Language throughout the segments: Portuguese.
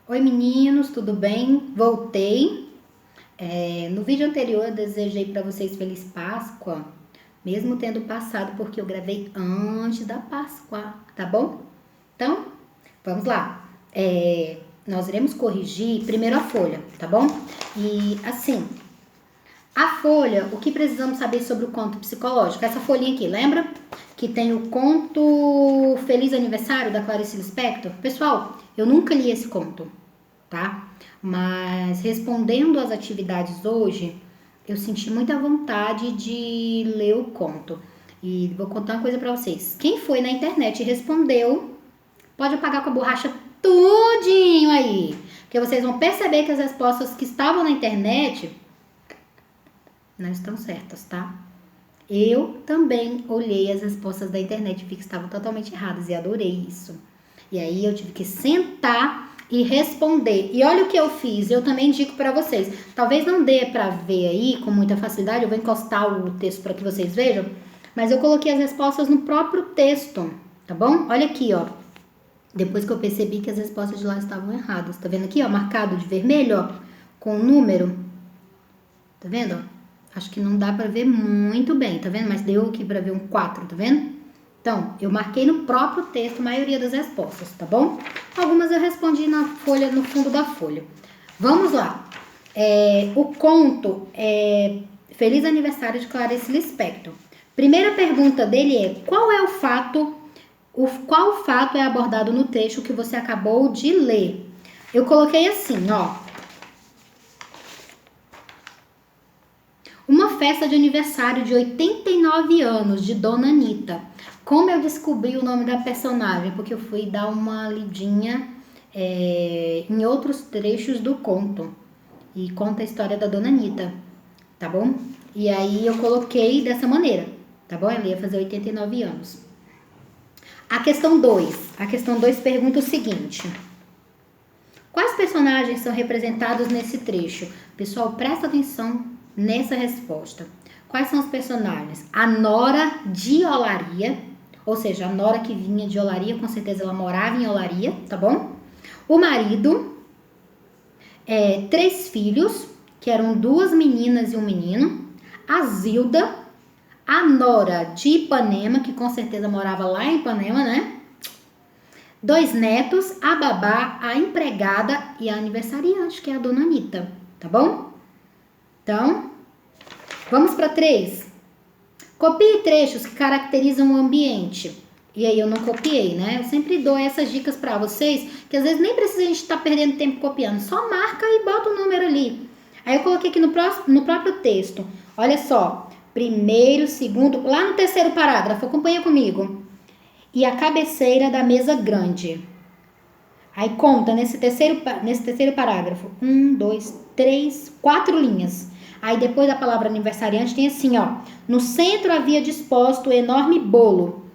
Oi meninos, tudo bem? Voltei. No vídeo anterior eu desejei para vocês Feliz Páscoa, mesmo tendo passado porque eu gravei antes da Páscoa, tá bom? Então, vamos lá. Nós iremos corrigir primeiro a folha, tá bom? E assim, a folha, o que precisamos saber sobre o conto psicológico? Essa folhinha aqui, lembra? Que tem o conto Feliz Aniversário da Clarice Lispector. Pessoal, eu nunca li esse conto, tá? Mas respondendo às atividades hoje, eu senti muita vontade de ler o conto. E vou contar uma coisa pra vocês. Quem foi na internet e respondeu, pode apagar com a borracha tudinho aí. Porque vocês vão perceber que as respostas que estavam na internet não estão certas, tá? Eu também olhei as respostas da internet e vi que estavam totalmente erradas e adorei isso. E aí eu tive que sentar e responder. E olha o que eu fiz, eu também indico para vocês. Talvez não dê para ver aí com muita facilidade, eu vou encostar o texto para que vocês vejam, mas eu coloquei as respostas no próprio texto, tá bom? Olha aqui, ó. Depois que eu percebi que as respostas de lá estavam erradas. Tá vendo aqui, ó, marcado de vermelho, ó, com o número. Tá vendo, ó? Acho que não dá para ver muito bem, tá vendo? Mas deu aqui para ver um 4, tá vendo? Então, eu marquei no próprio texto a maioria das respostas, tá bom? Algumas eu respondi na folha, no fundo da folha. Vamos lá. O conto é Feliz Aniversário de Clarice Lispector. Primeira pergunta dele é: qual fato é abordado no trecho que você acabou de ler? Eu coloquei assim, ó. Uma festa de aniversário de 89 anos de Dona Anita. Como eu descobri o nome da personagem? Porque eu fui dar uma lidinha em outros trechos do conto. E conta a história da Dona Anita, tá bom? E aí eu coloquei dessa maneira, tá bom? Ela ia fazer 89 anos. A questão 2. A questão 2 pergunta o seguinte: quais personagens são representados nesse trecho? Pessoal, presta atenção nessa resposta. Quais são os personagens? A Nora de Olaria, ou seja, a Nora que vinha de Olaria, com certeza ela morava em Olaria, tá bom? O marido, 3 filhos, que eram 2 meninas e um menino. A Zilda, a Nora de Ipanema, que com certeza morava lá em Ipanema, né? 2 netos, a babá, a empregada e a aniversariante, que é a Dona Anita, tá bom? Então, vamos para 3. Copie trechos que caracterizam o ambiente. E aí eu não copiei, né? Eu sempre dou essas dicas para vocês, que às vezes nem precisa a gente estar perdendo tempo copiando. Só marca e bota o número ali. Aí eu coloquei aqui no próprio texto. Olha só. Primeiro, segundo, lá no terceiro parágrafo, acompanha comigo. E a cabeceira da mesa grande. Aí conta nesse terceiro parágrafo. 1, 2, 3, 4 linhas. Aí depois da palavra aniversariante tem assim, ó. No centro havia disposto o enorme bolo.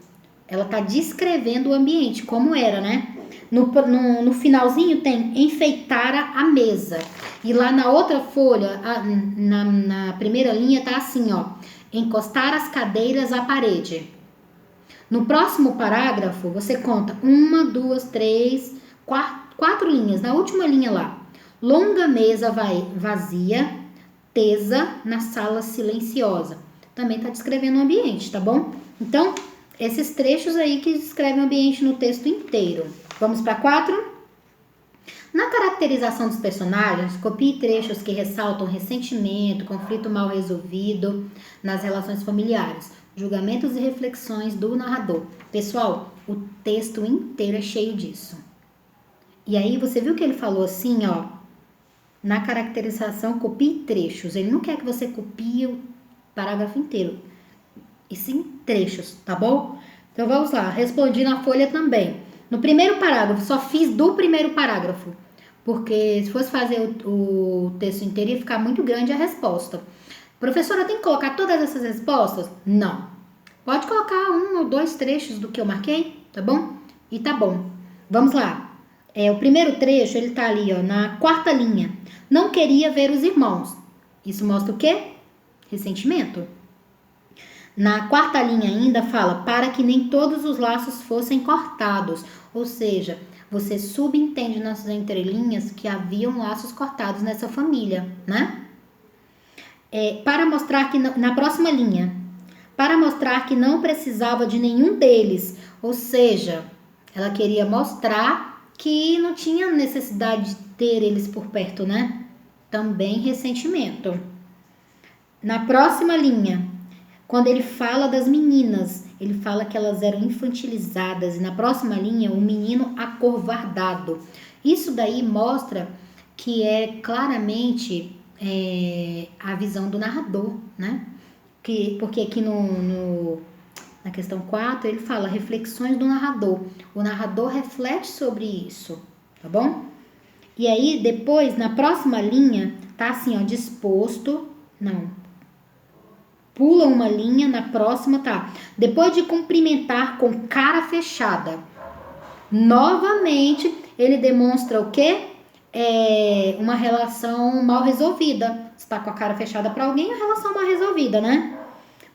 Ela tá descrevendo o ambiente, como era, né? No finalzinho tem enfeitara a mesa. E lá na outra folha, na primeira linha tá assim, ó. Encostar as cadeiras à parede. No próximo parágrafo, você conta 1, 2, 3, 4 linhas. Na última linha lá. Longa mesa vazia, tesa na sala silenciosa. Também está descrevendo o ambiente, tá bom? Então, esses trechos aí que descrevem o ambiente no texto inteiro. Vamos para 4? Na caracterização dos personagens, copie trechos que ressaltam ressentimento, conflito mal resolvido nas relações familiares, julgamentos e reflexões do narrador. Pessoal, o texto inteiro é cheio disso. E aí, você viu que ele falou assim, ó, na caracterização, copie trechos. Ele não quer que você copie o parágrafo inteiro, e sim trechos, tá bom? Então, vamos lá. Respondi na folha também. No primeiro parágrafo, só fiz do primeiro parágrafo, porque se fosse fazer o texto inteiro, ia ficar muito grande a resposta. Professora, tem que colocar todas essas respostas? Não. Pode colocar 1 ou 2 trechos do que eu marquei, tá bom? E tá bom. Vamos lá. O primeiro trecho, ele tá ali, ó, na 4ª linha. Não queria ver os irmãos. Isso mostra o quê? Ressentimento. Na 4ª linha ainda fala para que nem todos os laços fossem cortados. Ou seja, você subentende nas entrelinhas que haviam laços cortados nessa família, né? Para mostrar que, na próxima linha, para mostrar que não precisava de nenhum deles, ou seja, ela queria mostrar que não tinha necessidade de ter eles por perto, né? Também ressentimento. Na próxima linha, quando ele fala das meninas, ele fala que elas eram infantilizadas. E na próxima linha, o menino acovardado. Isso daí mostra que é claramente a visão do narrador, né? Porque aqui na questão 4, ele fala reflexões do narrador. O narrador reflete sobre isso, tá bom? E aí, depois, na próxima linha, tá assim, ó, disposto. Não. Pula uma linha, na próxima tá. Depois de cumprimentar com cara fechada. Novamente, ele demonstra o quê? Uma relação mal resolvida. Você tá com a cara fechada para alguém, a relação mal resolvida, né?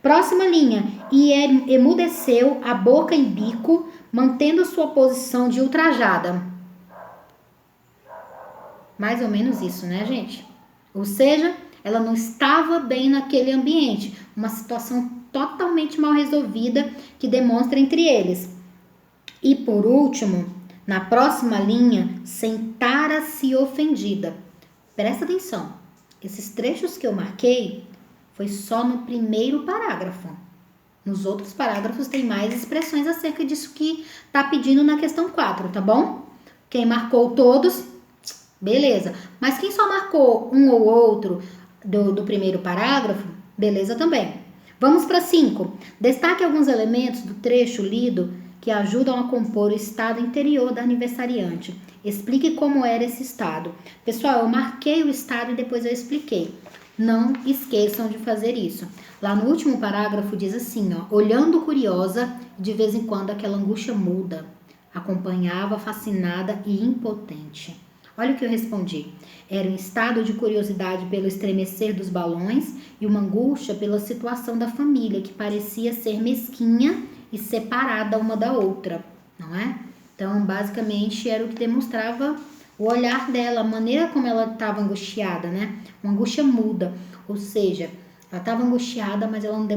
Próxima linha. E emudeceu a boca em bico, mantendo sua posição de ultrajada. Mais ou menos isso, né, gente? Ou seja, ela não estava bem naquele ambiente. Uma situação totalmente mal resolvida que demonstra entre eles. E por último, na próxima linha, sentara-se ofendida. Presta atenção. Esses trechos que eu marquei foi só no primeiro parágrafo. Nos outros parágrafos tem mais expressões acerca disso que tá pedindo na questão 4, tá bom? Quem marcou todos, beleza. Mas quem só marcou um ou outro do primeiro parágrafo, beleza também. Vamos para 5. Destaque alguns elementos do trecho lido que ajudam a compor o estado interior da aniversariante. Explique como era esse estado. Pessoal, eu marquei o estado e depois eu expliquei. Não esqueçam de fazer isso. Lá no último parágrafo diz assim, ó, olhando curiosa, de vez em quando aquela angústia muda. Acompanhava fascinada e impotente. Olha o que eu respondi. Era um estado de curiosidade pelo estremecer dos balões e uma angústia pela situação da família, que parecia ser mesquinha e separada uma da outra, não é? Então, basicamente, era o que demonstrava o olhar dela, a maneira como ela estava angustiada, né? Uma angústia muda, ou seja, ela estava angustiada, mas ela não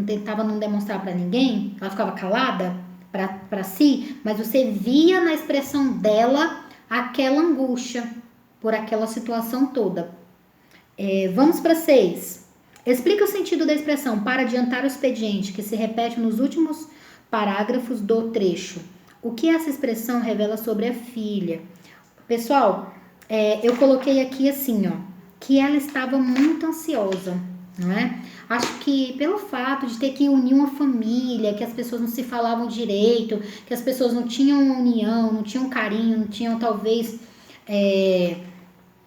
tentava não demonstrar para ninguém, ela ficava calada para si, mas você via na expressão dela aquela angústia por aquela situação toda. Vamos para 6. Explica o sentido da expressão para adiantar o expediente, que se repete nos últimos parágrafos do trecho. O que essa expressão revela sobre a filha? Pessoal, eu coloquei aqui assim, ó, que ela estava muito ansiosa, não é? Acho que pelo fato de ter que unir uma família, que as pessoas não se falavam direito, que as pessoas não tinham uma união, não tinham carinho, não tinham talvez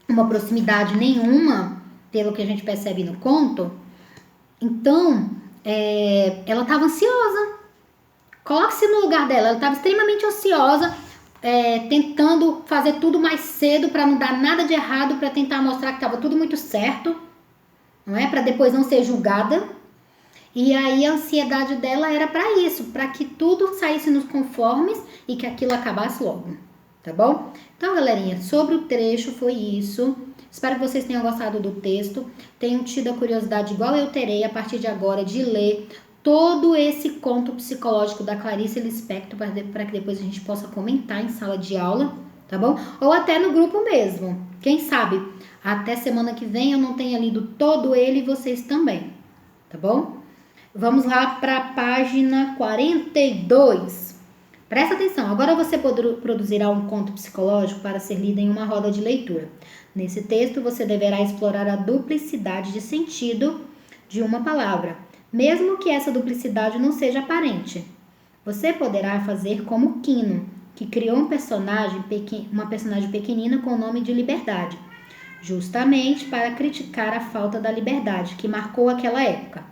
uma proximidade nenhuma, pelo que a gente percebe no conto. Então, ela estava ansiosa. Coloque-se no lugar dela. Ela estava extremamente ansiosa, tentando fazer tudo mais cedo para não dar nada de errado, para tentar mostrar que estava tudo muito certo, não é? Para depois não ser julgada. E aí a ansiedade dela era para isso, para que tudo saísse nos conformes e que aquilo acabasse logo, tá bom? Então, galerinha, sobre o trecho foi isso. Espero que vocês tenham gostado do texto, tenham tido a curiosidade, igual eu terei, a partir de agora, de ler todo esse conto psicológico da Clarice Lispector, para que depois a gente possa comentar em sala de aula, tá bom? Ou até no grupo mesmo. Quem sabe, até semana que vem eu não tenha lido todo ele e vocês também, tá bom? Vamos lá para a página 42. Presta atenção, agora você produzirá um conto psicológico para ser lido em uma roda de leitura. Nesse texto, você deverá explorar a duplicidade de sentido de uma palavra, mesmo que essa duplicidade não seja aparente. Você poderá fazer como Quino, que criou uma personagem pequenina com o nome de Liberdade, justamente para criticar a falta da liberdade que marcou aquela época.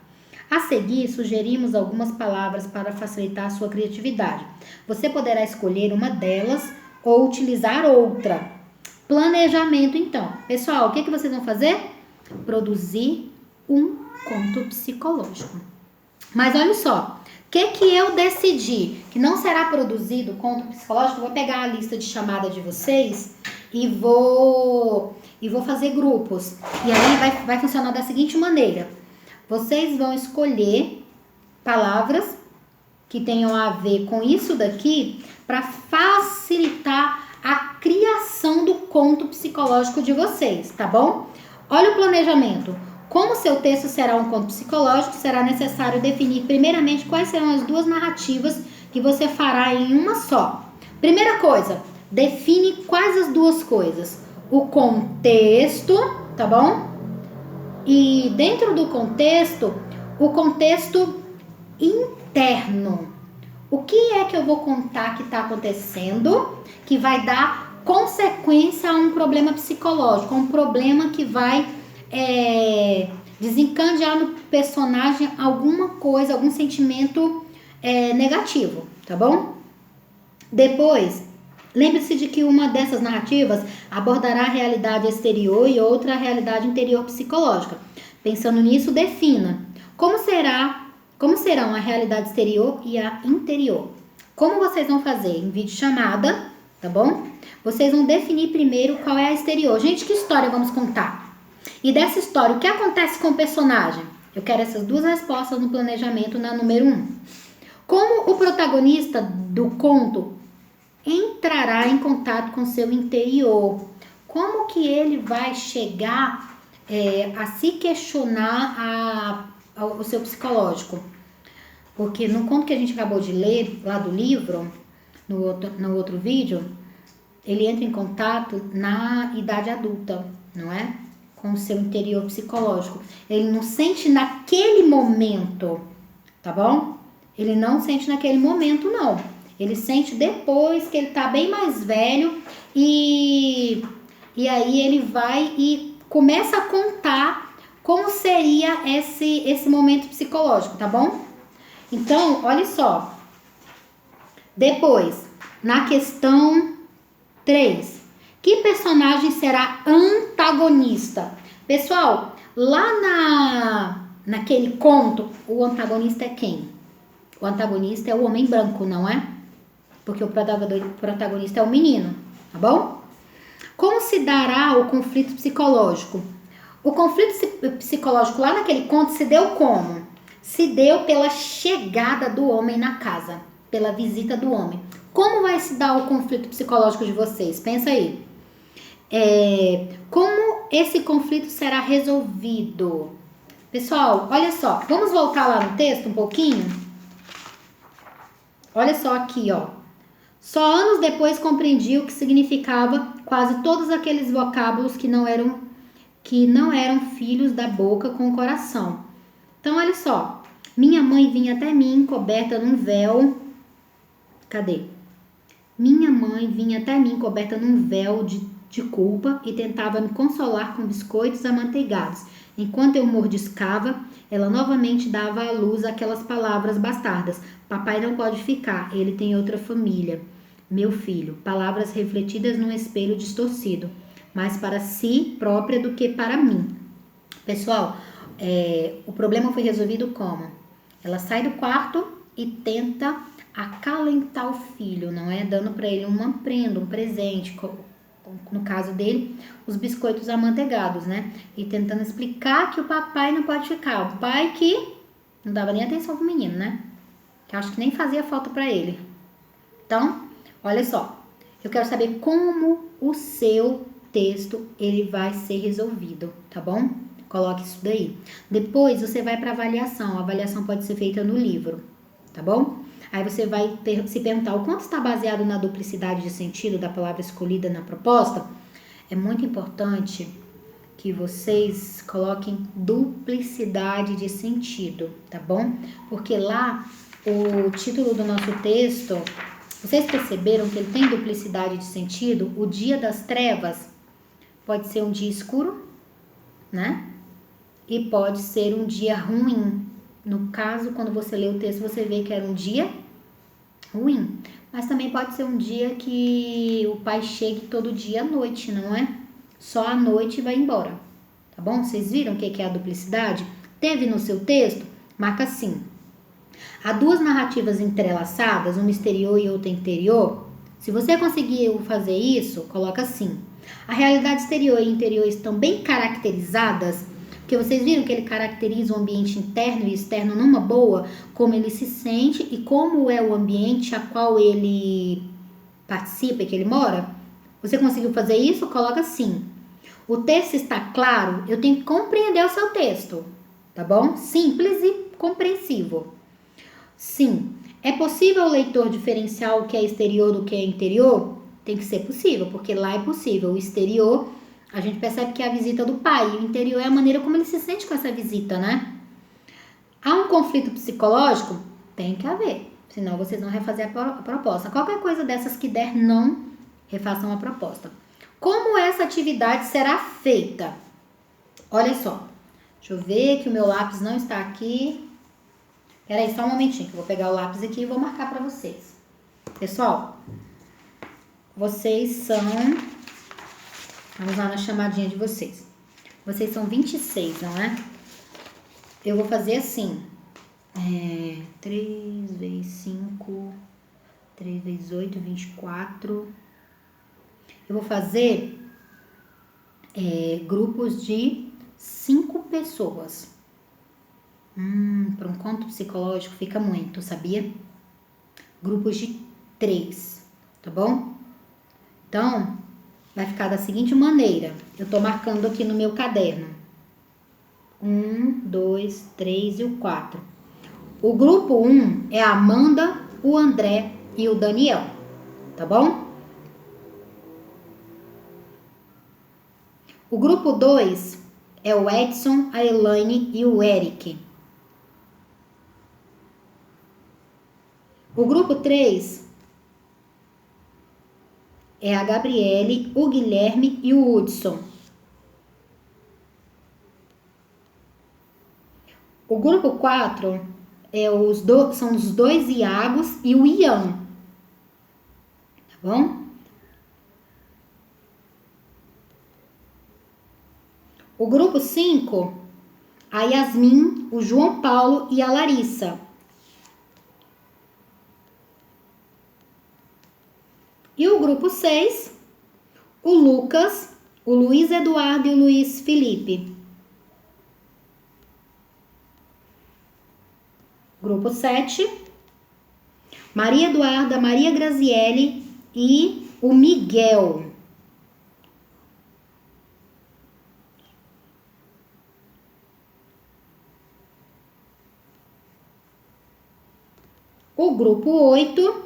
A seguir, sugerimos algumas palavras para facilitar a sua criatividade. Você poderá escolher uma delas ou utilizar outra. Planejamento, então. Pessoal, o que vocês vão fazer? Produzir um conto psicológico. Mas olha só, Que eu decidi? Que não será produzido conto psicológico. Eu vou pegar a lista de chamada de vocês e vou fazer grupos. E aí vai funcionar da seguinte maneira. Vocês vão escolher palavras que tenham a ver com isso daqui para facilitar a criação do conto psicológico de vocês, tá bom? Olha o planejamento. Como seu texto será um conto psicológico, será necessário definir primeiramente quais serão as duas narrativas que você fará em uma só. Primeira coisa, define quais as duas coisas. O contexto, tá bom? E dentro do contexto, o contexto interno. O que é que eu vou contar que está acontecendo que vai dar consequência a um problema psicológico, a um problema que vai desencadear no personagem alguma coisa, algum sentimento negativo, tá bom? Depois, lembre-se de que uma dessas narrativas abordará a realidade exterior e outra a realidade interior psicológica. Pensando nisso, defina como serão a realidade exterior e a interior. Como vocês vão fazer? Em videochamada, tá bom? Vocês vão definir primeiro qual é a exterior. Gente, que história vamos contar? E dessa história, o que acontece com o personagem? Eu quero essas duas respostas no planejamento na número 1. Como o protagonista do conto entrará em contato com seu interior? Como que ele vai chegar a se questionar o seu psicológico? Porque no conto que a gente acabou de ler, lá do livro, no outro vídeo, ele entra em contato na idade adulta, não é? Com o seu interior psicológico. Ele não sente naquele momento, tá bom? Ele não sente naquele momento, não. Ele sente depois que ele tá bem mais velho e aí ele vai e começa a contar como seria esse momento psicológico, tá bom? Então, olha só. Depois, na questão 3. Que personagem será antagonista? Pessoal, lá naquele conto, o antagonista é quem? O antagonista é o homem branco, não é? Porque o protagonista é o menino, tá bom? Como se dará o conflito psicológico? O conflito psicológico lá naquele conto se deu como? Se deu pela chegada do homem na casa, pela visita do homem. Como vai se dar o conflito psicológico de vocês? Pensa aí. Como esse conflito será resolvido? Pessoal, olha só. Vamos voltar lá no texto um pouquinho? Olha só aqui, ó. Só anos depois compreendi o que significava quase todos aqueles vocábulos que não eram filhos da boca com o coração. Então, olha só. Minha mãe vinha até mim coberta num véu. Cadê? Minha mãe vinha até mim coberta num véu de culpa e tentava me consolar com biscoitos amanteigados. Enquanto eu mordiscava, ela novamente dava à luz aquelas palavras bastardas. Papai não pode ficar, ele tem outra família. Meu filho, palavras refletidas num espelho distorcido, mais para si própria do que para mim. Pessoal, o problema foi resolvido como? Ela sai do quarto e tenta acalentar o filho, não é? Dando para ele uma prenda, um presente, no caso dele, os biscoitos amanteigados, né? E tentando explicar que o papai não pode ficar. O pai que não dava nem atenção pro menino, né? Que eu acho que nem fazia falta para ele. Então, olha só. Eu quero saber como o seu texto ele vai ser resolvido, tá bom? Coloque isso daí. Depois você vai para avaliação. A avaliação pode ser feita no livro, tá bom? Aí você vai se perguntar o quanto está baseado na duplicidade de sentido da palavra escolhida na proposta. É muito importante que vocês coloquem duplicidade de sentido, tá bom? Porque lá o título do nosso texto, vocês perceberam que ele tem duplicidade de sentido? O dia das trevas pode ser um dia escuro, né? E pode ser um dia ruim. No caso, quando você lê o texto, você vê que era um dia ruim. Mas também pode ser um dia que o pai chegue todo dia à noite, não é? Só à noite e vai embora. Tá bom? Vocês viram o que é a duplicidade? Teve no seu texto? Marca assim. Há duas narrativas entrelaçadas, uma exterior e outra interior. Se você conseguiu fazer isso, coloca assim. A realidade exterior e interior estão bem caracterizadas, porque vocês viram que ele caracteriza o ambiente interno e externo numa boa, como ele se sente e como é o ambiente a qual ele participa e que ele mora? Você conseguiu fazer isso? Coloca assim. O texto está claro? Eu tenho que compreender o seu texto, tá bom? Simples e compreensível. Sim. É possível o leitor diferenciar o que é exterior do que é interior? Tem que ser possível, porque lá é possível. O exterior, a gente percebe que é a visita do pai. E o interior é a maneira como ele se sente com essa visita, né? Há um conflito psicológico? Tem que haver. Senão vocês vão refazer a proposta. Qualquer coisa dessas que der não, refaçam a proposta. Como essa atividade será feita? Olha só. Deixa eu ver que o meu lápis não está aqui. Peraí, só um momentinho que eu vou pegar o lápis aqui e vou marcar para vocês. Pessoal, vocês são... Vamos lá na chamadinha de vocês. Vocês são 26, não é? Eu vou fazer assim. 3 vezes 5, 3 vezes 8, 24. Eu vou fazer grupos de 5 pessoas. Para um conto psicológico fica muito, sabia? Grupos de 3, tá bom? Então, vai ficar da seguinte maneira. Eu tô marcando aqui no meu caderno. 1, 2, 3 e o 4. O grupo 1 é a Amanda, o André e o Daniel, tá bom? O grupo 2 é o Edson, a Elaine e o Eric. O grupo 3 é a Gabriele, o Guilherme e o Hudson. O grupo 4 são os 2 Iagos e o Ian. Tá bom? O grupo 5, a Yasmin, o João Paulo e a Larissa. E o grupo 6, o Lucas, o Luiz Eduardo e o Luiz Felipe. Grupo 7, Maria Eduarda, Maria Graziele e o Miguel. O grupo 8,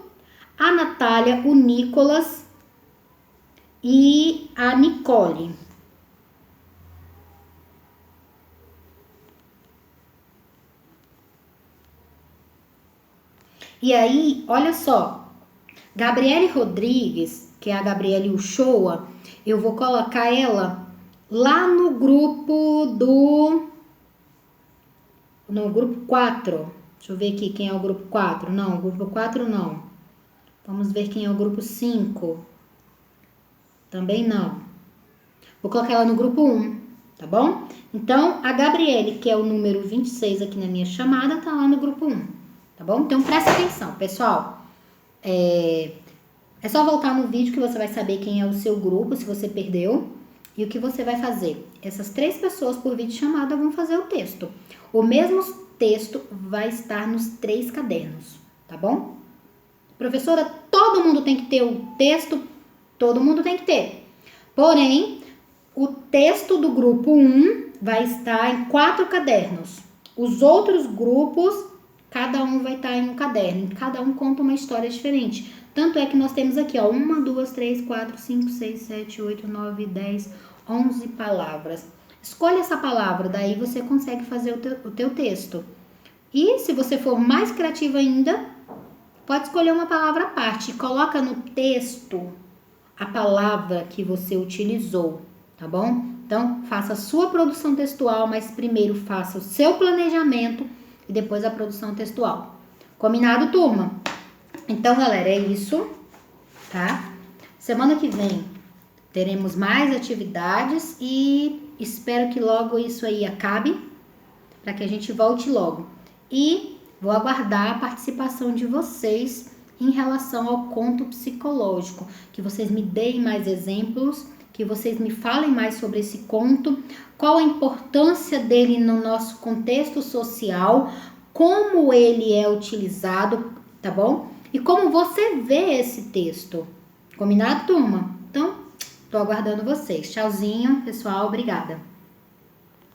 a Natália, o Nicolas e a Nicole. E aí, olha só, Gabriele Rodrigues, que é a Gabriele Uchoa, eu vou colocar ela lá no grupo no grupo 4. Deixa eu ver aqui quem é o grupo 4. Não, o grupo 4 não. Vamos ver quem é o grupo 5. Também não. Vou colocar ela no grupo 1, tá bom? Então, a Gabriele, que é o número 26 aqui na minha chamada, tá lá no grupo 1, tá bom? Então, presta atenção, pessoal. É só voltar no vídeo que você vai saber quem é o seu grupo, se você perdeu. E o que você vai fazer? Essas 3 pessoas por vídeo chamada vão fazer o texto. O mesmo texto vai estar nos 3 cadernos, tá bom? Professora, todo mundo tem que ter o texto? Todo mundo tem que ter. Porém, o texto do grupo 1 vai estar em 4 cadernos. Os outros grupos, cada um vai estar em um caderno. Cada um conta uma história diferente. Tanto é que nós temos aqui, ó, 1, 2, 3, 4, 5, 6, 7, 8, 9, 10, 11 palavras. Escolha essa palavra, daí você consegue fazer o teu texto. E se você for mais criativo ainda, pode escolher uma palavra à parte. Coloca no texto a palavra que você utilizou, tá bom? Então, faça a sua produção textual, mas primeiro faça o seu planejamento e depois a produção textual. Combinado, turma? Então, galera, é isso, tá? Semana que vem teremos mais atividades e espero que logo isso aí acabe, para que a gente volte logo. E Vou aguardar a participação de vocês em relação ao conto psicológico, que vocês me deem mais exemplos, que vocês me falem mais sobre esse conto, qual a importância dele no nosso contexto social, como ele é utilizado, tá bom? E como você vê esse texto. Combinado, turma? Então, tô aguardando vocês. Tchauzinho, pessoal. Obrigada.